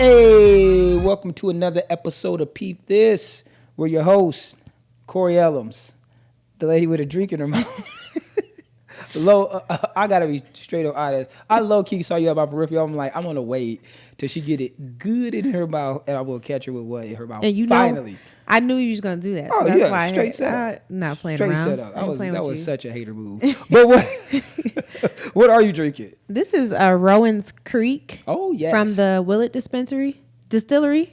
Hey, welcome to another episode of Peep This. We're your hosts, Corey Ellums, the lady with a drink in her mouth. I gotta be straight up honest. I low key saw you at my peripheral. I'm like, I'm gonna wait till she get it good in her mouth, and I will catch her with what in her mouth. And finally. I knew you was gonna do that. Oh So that's yeah, why straight setup. Not playing straight around. setup. That was you. such a hater move. But what are you drinking? This is Rowan's Creek. Oh yes, from the Willett Distillery.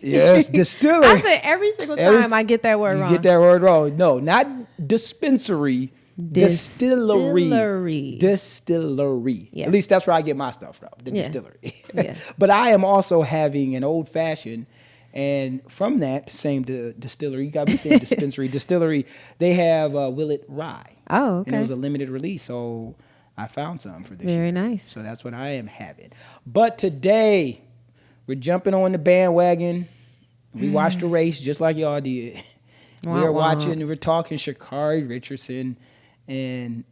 Yes, distillery. I say every single time I get that word wrong. You get that word wrong. No, not dispensary. Distillery. Yeah. At least that's where I get my stuff from, the distillery. Yeah. But I am also having an old fashioned, and from that same distillery, you got to be saying dispensary, distillery, they have Willett Rye. Oh, okay. And it was a limited release, so I found some for this year. Very nice. So that's what I am having. But today, we're jumping on the bandwagon. We watched the race just like y'all did. We're talking Sha'Carri Richardson and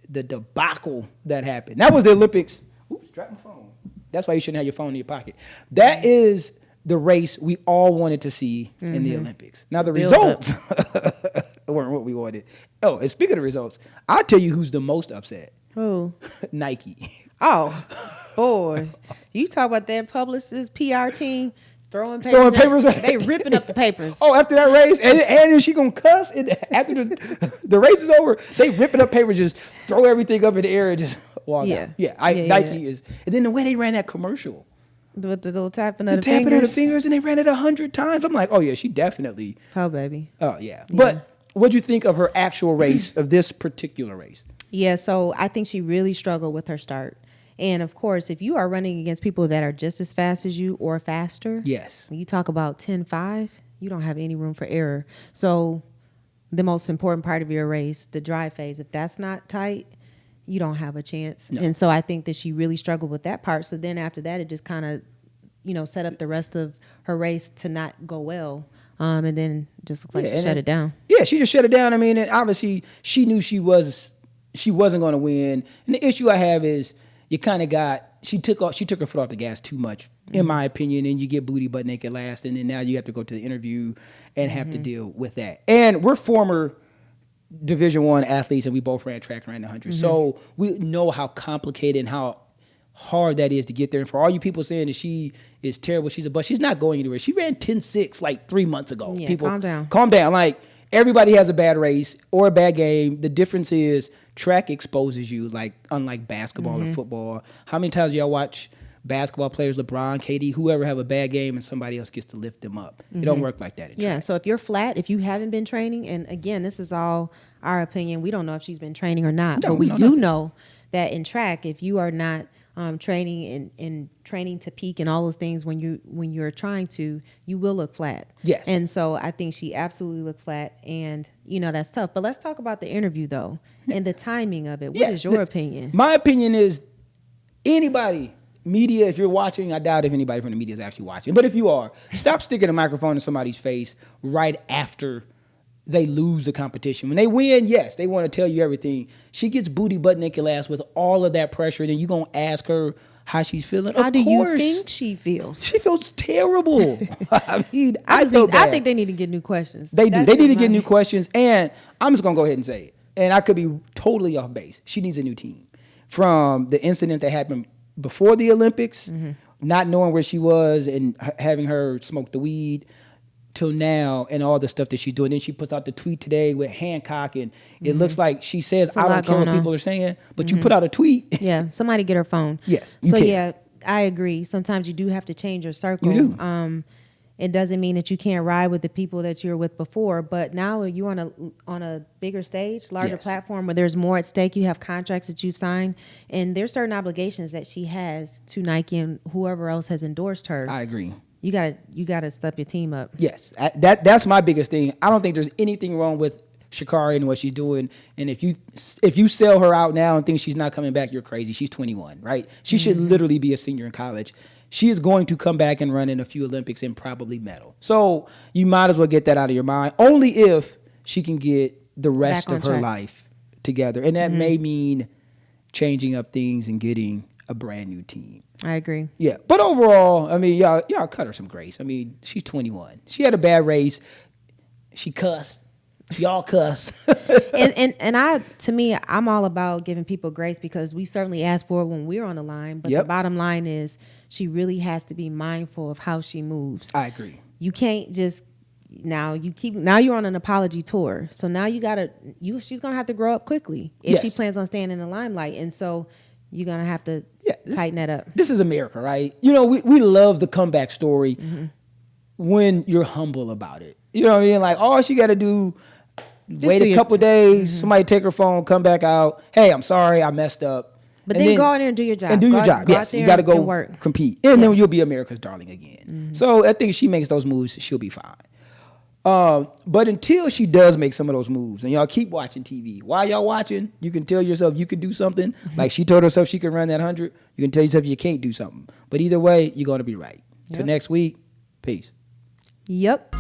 the debacle that happened. That was the Olympics. Oops, dropped my phone. That's why you shouldn't have your phone in your pocket. That is the race we all wanted to see in the Olympics. Now, the results weren't what we wanted. Oh, and speaking of results, I'll tell you who's the most upset. Who? Nike. Oh, boy. You talk about that publicist PR team throwing papers. They ripping up the papers. Oh, after that race, and is she gonna cuss? After the race is over, they ripping up papers, just throw everything up in the air and just walk out. Nike is. And then the way they ran that commercial, with the little tapping of the fingers, and they ran it 100 times. I'm like, oh yeah, she definitely. Oh baby. Oh yeah. But what'd you think of her actual race, of this particular race? Yeah, so I think she really struggled with her start. And of course, if you are running against people that are just as fast as you or faster, yes, when you talk about 10-5, you don't have any room for error. So the most important part of your race, the drive phase, if that's not tight, you don't have a chance. No. And so I think that she really struggled with that part. So then after that, it just kind of, set up the rest of her race to not go well. And then just looks like she shut it down. Yeah, she just shut it down. I mean, and obviously she knew she wasn't going to win. And the issue I have is, you kind of she took her foot off the gas too much, in my opinion, and you get booty butt naked last, and then now you have to go to the interview and have to deal with that. And we're former Division I athletes, and we both ran track and ran the 100. So we know how complicated and how hard that is to get there. And for all you people saying that she is terrible, she's not going anywhere. She ran 10.6 like 3 months ago. Yeah, people, calm down. Like, everybody has a bad race or a bad game. The difference is track exposes you, like unlike basketball or football. How many times do y'all watch basketball players, LeBron, KD, whoever, have a bad game and somebody else gets to lift them up? It don't work like that in track. Yeah, so if you're flat, if you haven't been training, and again, this is all our opinion. We don't know if she's been training or not, but we do know that in track, if you are not training and training to peak and all those things, when you're trying to, you will look flat. Yes. And so I think she absolutely looked flat, and that's tough. But let's talk about the interview though, and the timing of it. What is your opinion? My opinion is, anybody, media, if you're watching, I doubt if anybody from the media is actually watching, but if you are, stop sticking a microphone in somebody's face right after they lose the competition. When they win, yes, they want to tell you everything. She gets booty butt naked last with all of that pressure. Then you gonna ask her how she's feeling. How do you think she feels? She feels terrible. I mean, I think they need to get new questions. They do. They need to get new questions. And I'm just gonna go ahead and say it. And I could be totally off base. She needs a new team. From the incident that happened before the Olympics, not knowing where she was and having her smoke the weed, till now, and all the stuff that she's doing. Then she puts out the tweet today with Hancock, and it looks like she says, I don't care what people are saying, but you put out a tweet. Yeah, somebody get her phone. Yes. Yeah, I agree. Sometimes you do have to change your circle. You do. It doesn't mean that you can't ride with the people that you were with before, but now you're on a bigger stage, larger platform where there's more at stake. You have contracts that you've signed, and there's certain obligations that she has to Nike and whoever else has endorsed her. I agree. You gotta step your team up. Yes, that's my biggest thing. I don't think there's anything wrong with Sha'Carri and what she's doing. And if you sell her out now and think she's not coming back, you're crazy. She's 21, right? She should literally be a senior in college. She is going to come back and run in a few Olympics and probably medal. So you might as well get that out of your mind. Only if she can get the rest of her life together, and that may mean changing up things and getting a brand new team. I agree. Yeah, but overall, I mean, y'all cut her some grace. I mean, she's 21. She had a bad race. She cussed. Y'all cuss. and I'm all about giving people grace because we certainly ask for it when we're on the line. But the bottom line is she really has to be mindful of how she moves. I agree. You can't just now you're on an apology tour. So now she's gonna have to grow up quickly if she plans on staying in the limelight. And so you're gonna have to tighten that up. This is America, right? You know, we love the comeback story when you're humble about it. You know what I mean? Like all she gotta do. Wait a couple days, somebody take her phone, come back out. Hey, I'm sorry, I messed up. But then go out there and do your job. And do your job. Yes, you got to go work, compete. And then you'll be America's darling again. So I think if she makes those moves, she'll be fine. But until she does make some of those moves, and y'all keep watching TV. While y'all watching, you can tell yourself you can do something. Like she told herself she can run that 100. You can tell yourself you can't do something. But either way, you're going to be right. Till next week, peace. Yep.